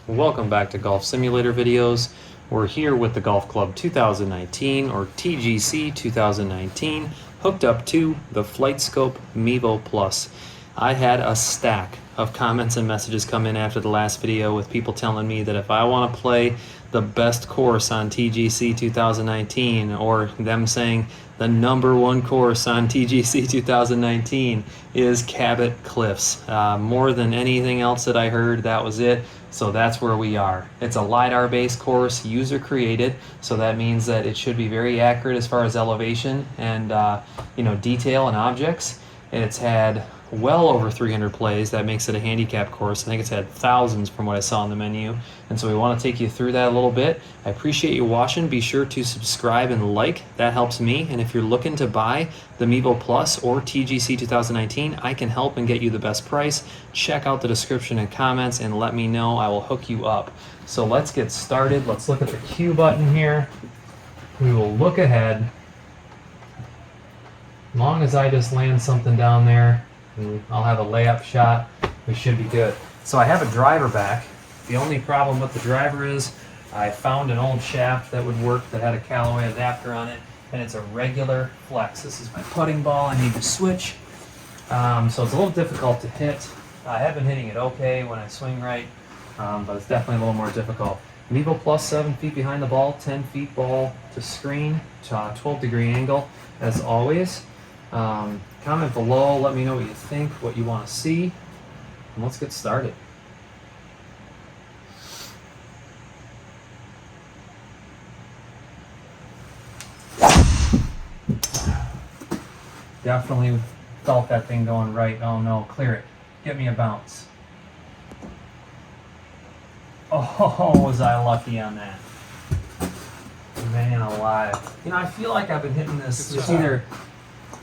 Welcome back to Golf Simulator videos. We're here with the Golf Club 2019 or TGC 2019 hooked up to the Flightscope Mevo Plus. I had a stack of comments and messages come in after the last video with people telling me that if I want to play the best course on TGC 2019, or them saying the #1 course on TGC 2019 is Cabot Cliffs. More than anything else that I heard, that was it. So that's where we are. It's a LiDAR-based course, user-created, so that means that it should be very accurate as far as elevation and detail and objects. And it's had well over 300 plays. That makes it a handicap course. I think it's had thousands from what I saw on the menu. And so we want to take you through that a little bit. I appreciate you watching. Be sure to subscribe and like. That helps me. And if you're looking to buy the Mevo Plus or TGC 2019, I can help and get you the best price. Check out the description and comments and let me know. I will hook you up. So let's get started. Let's look at the Q button here. We will look ahead. As long as I just land something down there, and I'll have a layup shot, we should be good. So I have a driver back. The only problem with the driver is I found an old shaft that would work that had a Callaway adapter on it, and it's a regular flex. This is my putting ball. I need to switch. So it's a little difficult to hit. I have been hitting it okay when I swing right, but it's definitely a little more difficult. Mevo Plus 7 feet behind the ball, 10 feet ball to screen, 12-degree angle as always. Comment below, let me know what you think, what you want to see, and let's get started. Definitely felt that thing going right. Oh no, clear it. Get me a bounce. Oh, was I lucky on that. Man alive. I feel like I've been hitting this, it's either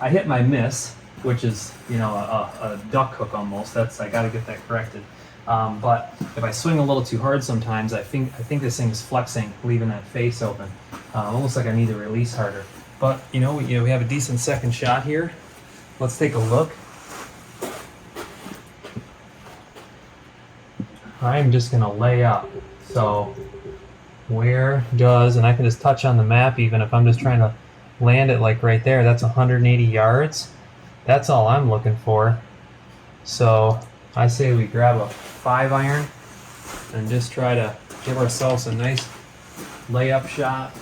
I hit my miss, which is, a duck hook almost. I got to get that corrected. But if I swing a little too hard sometimes, I think this thing is flexing, leaving that face open. Almost like I need to release harder. But we have a decent second shot here. Let's take a look. I'm just gonna lay up. So where does, and I can just touch on the map even if I'm just trying to land it like right there. That's 180 yards. That's all I'm looking for. So I say we grab a 5-iron and just try to give ourselves a nice layup shot.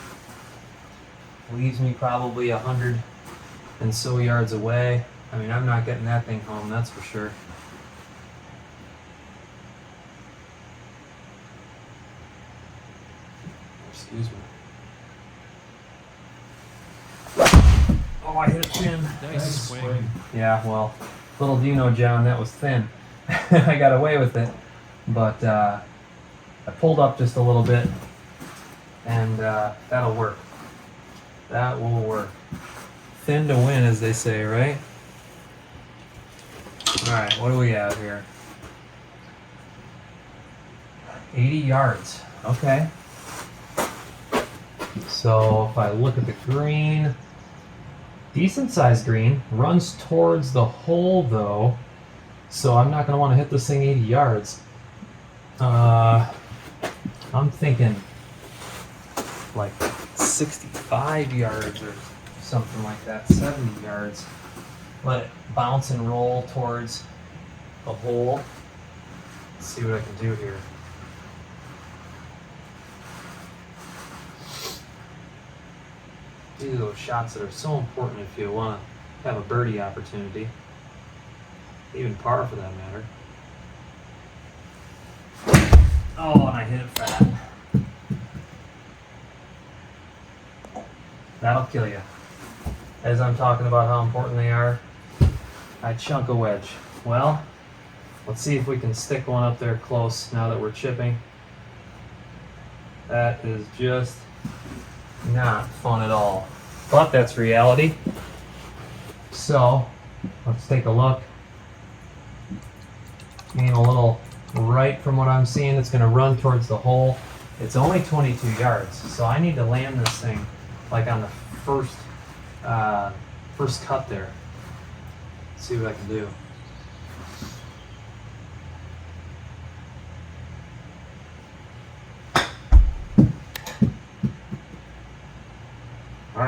Leaves me probably 100 and so yards away. I mean, I'm not getting that thing home, that's for sure. Excuse me. Oh, I hit it thin. Nice swing. Yeah, well, little do you know, John, that was thin. I got away with it, but I pulled up just a little bit, and that'll work. That will work. Thin to win, as they say, right? Alright, what do we have here? 80 yards. Okay. So if I look at the green, decent sized green, runs towards the hole though, so I'm not going to want to hit this thing 80 yards. I'm thinking like 65 yards or something like that, 70 yards. Let it bounce and roll towards the hole. Let's see what I can do here. These are those shots that are so important if you want to have a birdie opportunity, even par for that matter. Oh, and I hit it fat. That'll kill you. As I'm talking about how important they are, I chunk a wedge. Well, let's see if we can stick one up there close now that we're chipping. That is just not fun at all. But that's reality. So, let's take a look. Aim a little right from what I'm seeing. It's going to run towards the hole. It's only 22 yards, so I need to land this thing like on the first cut there. Let's see what I can do.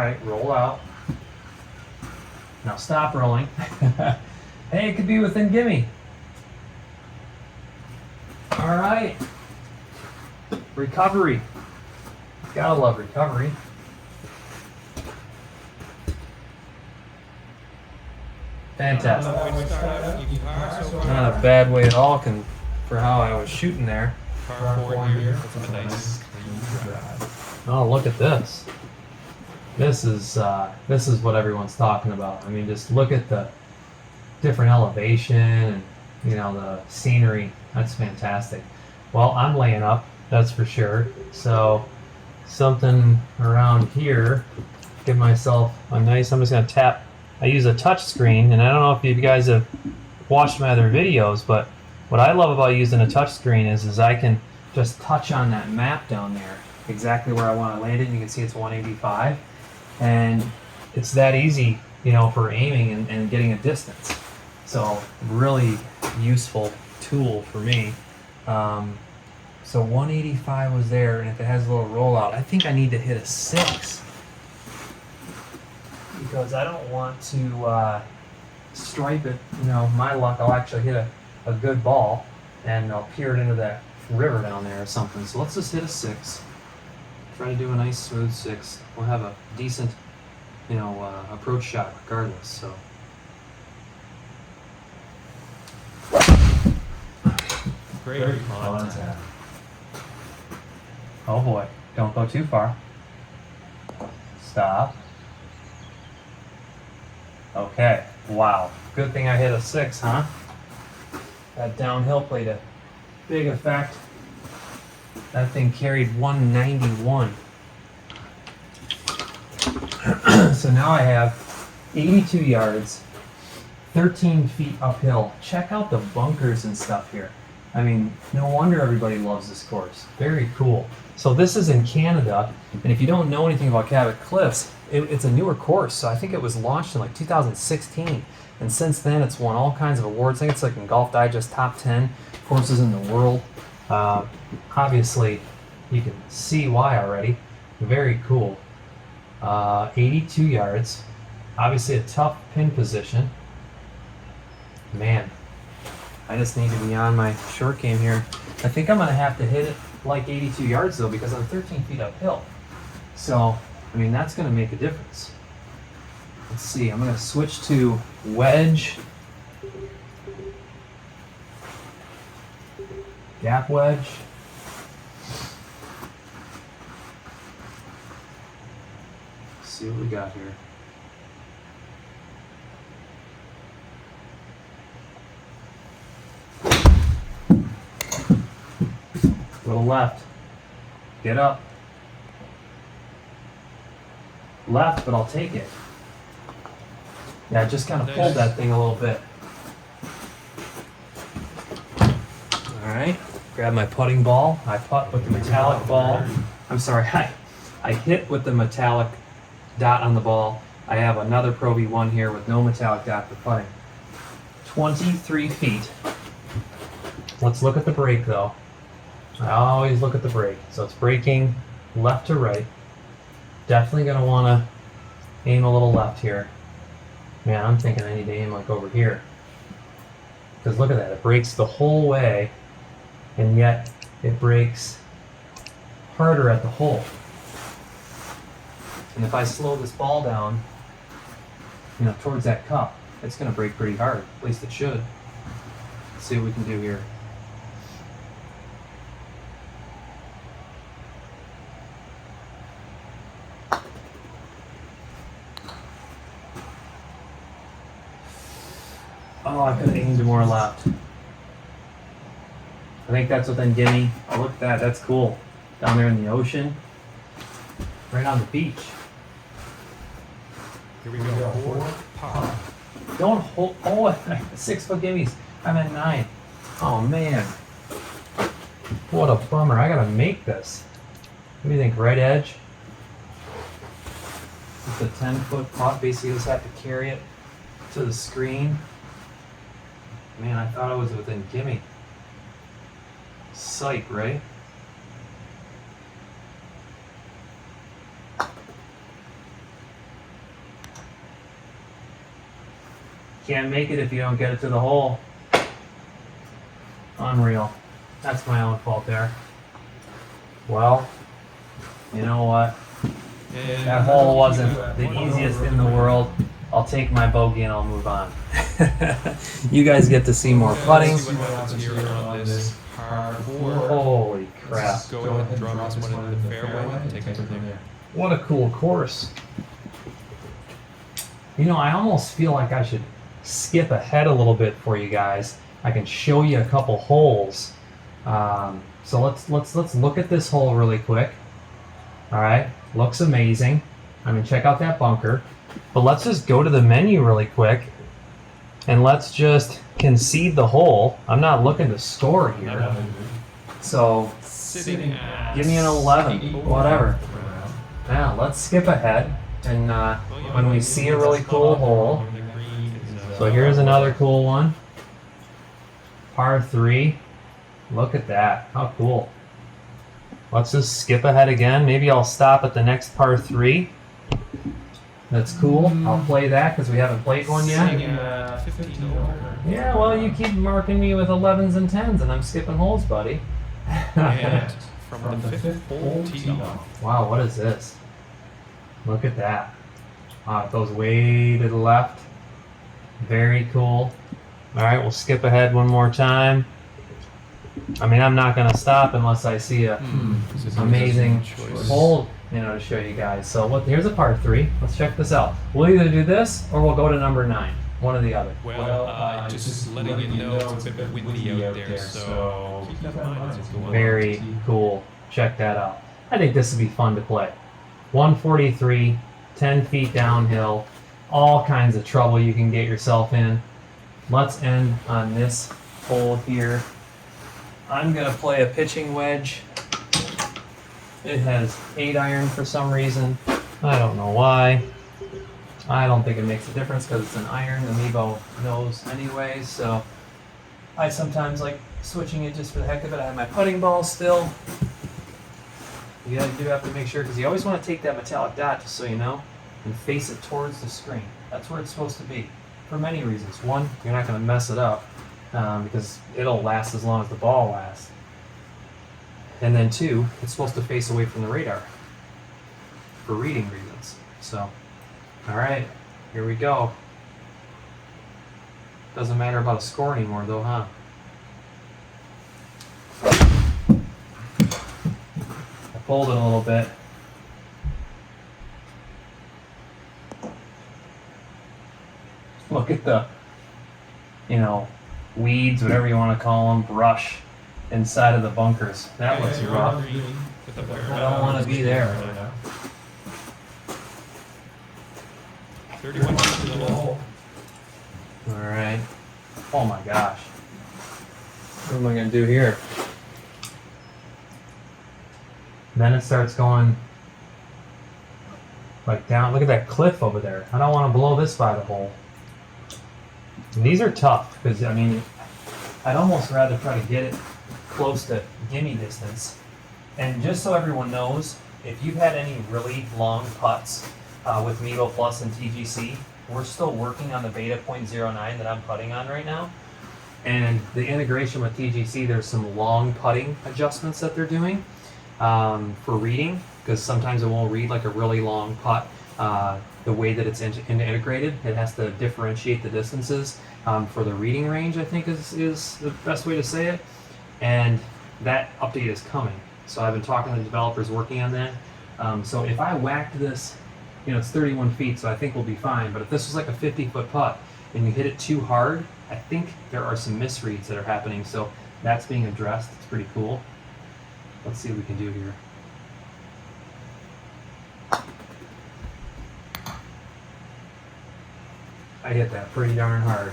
right, roll out. Now stop rolling. Hey, it could be within gimme. All right. Recovery. Gotta love recovery. Fantastic. Not a bad way at all for how I was shooting there. Oh, look at this. This is what everyone's talking about. I mean, just look at the different elevation and, you know, the scenery. That's fantastic. Well, I'm laying up, that's for sure. So something around here, give myself a nice, I'm just gonna tap. I use a touch screen, and I don't know if you guys have watched my other videos, but what I love about using a touch screen is I can just touch on that map down there, exactly where I want to land it. And you can see it's 185, and it's that easy, you know, for aiming and getting a distance. So really useful tool for me. So 185 was there, and if it has a little rollout, I think I need to hit a 6 because I don't want to stripe it. You know, my luck, I'll actually hit a good ball, and I'll peer it into that river down there or something. So let's just hit a 6. Try to do a nice smooth 6. We'll have a decent, you know, approach shot regardless. So. Great contact. Oh boy, don't go too far. Stop. Okay, wow. Good thing I hit a 6, huh? That downhill played a big effect. That thing carried 191. So now I have 82 yards, 13 feet uphill. Check out the bunkers and stuff here. I mean, no wonder everybody loves this course. Very cool. So this is in Canada, and if you don't know anything about Cabot Cliffs, it's a newer course. So I think it was launched in like 2016, and since then it's won all kinds of awards. I think it's like in Golf Digest top 10 courses in the world. Obviously, you can see why already. Very cool. 82 yards. Obviously a tough pin position. Man, I just need to be on my short game here. I think I'm going to have to hit it like 82 yards though, because I'm 13 feet uphill. So, I mean, that's going to make a difference. Let's see, I'm going to switch to wedge. Gap wedge. Let's see what we got here. Little left. Get up. Left, but I'll take it. Yeah, I just kind of pulled that thing a little bit. Alright, grab my putting ball. I putt with the metallic ball. I'm sorry, I hit with the metallic dot on the ball. I have another Pro V1 here with no metallic dot for putting. 23 feet. Let's look at the break though. I always look at the break. So it's breaking left to right. Definitely going to want to aim a little left here. Man, I'm thinking I need to aim like over here. Because look at that, it breaks the whole way, and yet it breaks harder at the hole. And if I slow this ball down, you know, towards that cup, it's going to break pretty hard. At least it should. Let's see what we can do here. Oh, I could have aimed more left. I think that's within gimme. Oh, look at that. That's cool. Down there in the ocean. Right on the beach. Here we go. 4 par. Don't hold. Oh, 6 foot gimmies. I'm at 9. Oh, man. What a bummer. I got to make this. What do you think? Right edge? It's a 10-foot putt. Basically, just have to carry it to the screen. Man, I thought I was within gimme. Psych, right? Can't make it if you don't get it to the hole. Unreal. That's my own fault there. Well, you know what? That hole wasn't the easiest in the world. I'll take my bogey and I'll move on. You guys get to see more putting. Holy crap. Go ahead and draw this one into the fairway and take it from there. What a cool course. You know, I almost feel like I should skip ahead a little bit for you guys. I can show you a couple holes. So let's look at this hole really quick. All right, looks amazing. I mean, check out that bunker. But let's just go to the menu really quick and let's just concede the hole. I'm not looking to score here. So give me an 11, whatever. Now let's skip ahead and when we see a really cool hole. So here's another cool one. Par 3. Look at that. How cool. Let's just skip ahead again. Maybe I'll stop at the next par 3. That's cool. I'll play that because we haven't played one yet. Yeah, well, you keep marking me with 11s and 10s, and I'm skipping holes, buddy. And from the fifth hole tee off. Wow, what is this? Look at that. Wow, it goes way to the left. Very cool. All right, we'll skip ahead one more time. I mean, I'm not going to stop unless I see a amazing hole, you know, to show you guys. So here's a par 3. Let's check this out. We'll either do this or we'll go to number 9. One or the other. Well, just letting you know it's a bit windy out there, so keep that in mind as you go on. Very cool. Check that out. I think this would be fun to play. 143, 10 feet downhill, all kinds of trouble you can get yourself in. Let's end on this hole here. I'm going to play a pitching wedge. It has 8 iron for some reason. I don't know why. I don't think it makes a difference because it's an iron. The Mevo knows anyway, so I sometimes like switching it just for the heck of it. I have my putting ball still. You do have to make sure, because you always want to take that metallic dot, just so you know, and face it towards the screen. That's where it's supposed to be, for many reasons. One, you're not going to mess it up, because it'll last as long as the ball lasts. And then 2, it's supposed to face away from the radar, for reading reasons. So, all right, here we go. Doesn't matter about a score anymore, though, huh? I pulled it a little bit. Look at the, weeds, whatever you want to call them, brush inside of the bunkers. That looks rough. I don't want to be there. 31 feet to the hole. All right. Oh my gosh. What am I going to do here? Then it starts going like down. Look at that cliff over there. I don't want to blow this by the hole. And these are tough because, I mean, I'd almost rather try to get it close to gimme distance. And just so everyone knows, if you've had any really long putts with Mevo Plus and TGC, we're still working on the beta 0.09 that I'm putting on right now. And the integration with TGC, there's some long putting adjustments that they're doing for reading, because sometimes it won't read like a really long putt. The way that it's integrated, it has to differentiate the distances for the reading range, I think is the best way to say it. And that update is coming. So I've been talking to developers working on that. So if I whacked this, it's 31 feet, so I think we'll be fine. But if this was like a 50-foot putt and you hit it too hard, I think there are some misreads that are happening. So that's being addressed. It's pretty cool. Let's see what we can do here. I hit that pretty darn hard.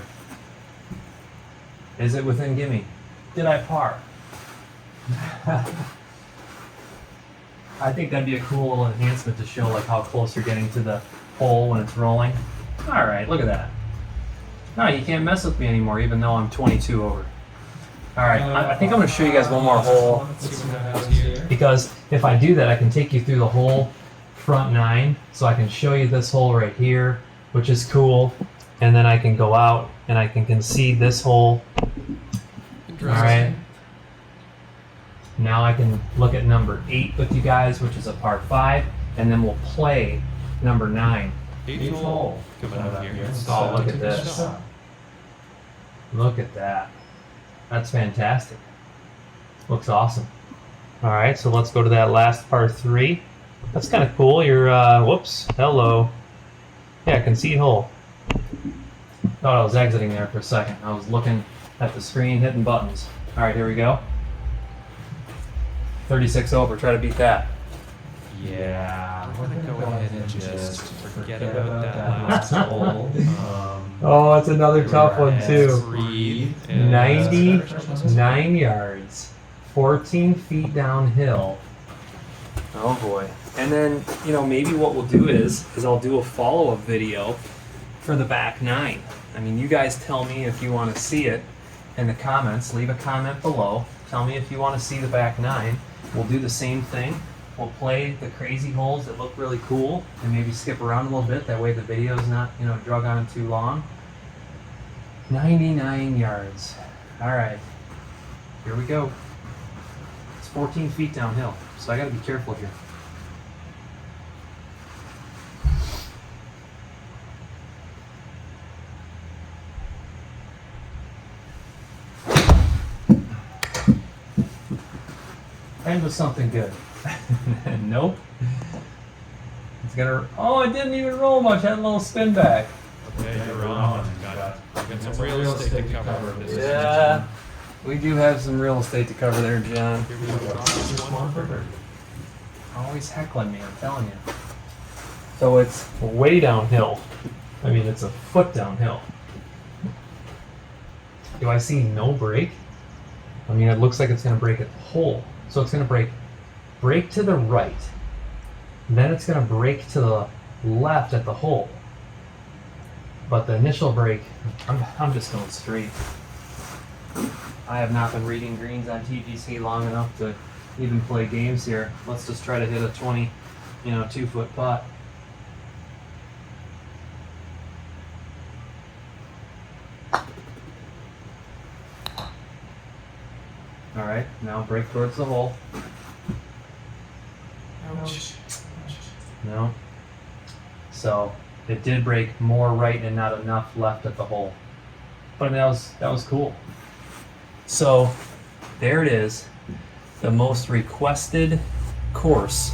Is it within gimme? Did I par? I think that'd be a cool little enhancement to show like how close you're getting to the hole when it's rolling. All right, look at that. No, you can't mess with me anymore, even though I'm 22 over. All right, I think I'm going to show you guys one more hole, because if I do that, I can take you through the whole front 9. So I can show you this hole right here, which is cool. and then I can go out and I can concede this hole. All right. Now I can look at number 8 with you guys, which is a par 5, and then we'll play number 9. 8th hole coming up here. Oh, look at this. Look at that. That's fantastic. Looks awesome. All right, so let's go to that last par 3. That's kind of cool. You're, whoops, hello. Yeah, concede hole. Thought I was exiting there for a second. I was looking at the screen, hitting buttons. All right, here we go. 36 over, try to beat that. Yeah, we're going to go ahead and just forget about that last hole. Oh, it's another tough one, too. Breathe. 99 yards, 14 feet downhill. Oh boy. And then, you know, maybe what we'll do is I'll do a follow-up video for the back 9. I mean, you guys tell me if you want to see it in the comments. Leave a comment below. Tell me if you want to see the back 9. We'll do the same thing. We'll play the crazy holes that look really cool and maybe skip around a little bit. That way the video's not, you know, drug on too long. 99 yards. All right. Here we go. It's 14 feet downhill, so I got to be careful here. End with something good. Nope. It's gonna. Oh, it didn't even roll much. Had a little spin back. Okay, you're on. Got some real estate to cover. This Yeah, we do have some real estate to cover there, John. Here we go. Always heckling me, I'm telling you. So it's way downhill. I mean, it's a foot downhill. Do I see no break? I mean, it looks like it's going to break at the hole. So it's going to break to the right. Then it's going to break to the left at the hole. But the initial break, I'm just going straight. I have not been reading greens on TGC long enough to even play games here. Let's just try to hit a 2-foot putt. All right, now break towards the hole. Ouch. No. So it did break more right and not enough left at the hole. But that was cool. So there it is. The most requested course.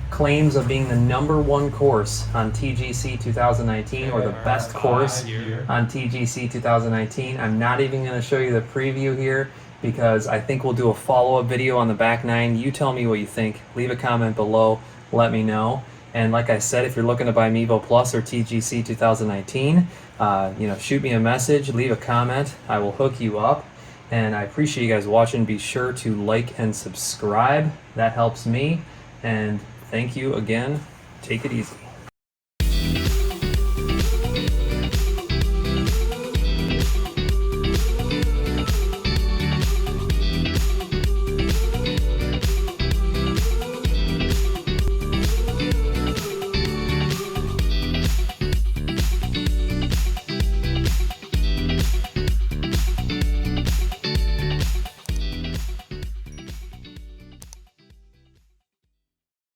Claims of being the #1 course on TGC 2019 or the best course on TGC 2019. I'm not even going to show you the preview here because I think we'll do a follow-up video on the back 9. You tell me what you think. Leave a comment below. Let me know. And like I said, if you're looking to buy Mevo Plus or TGC 2019, shoot me a message, leave a comment. I will hook you up. And I appreciate you guys watching. Be sure to like and subscribe. That helps me. And thank you again. Take it easy.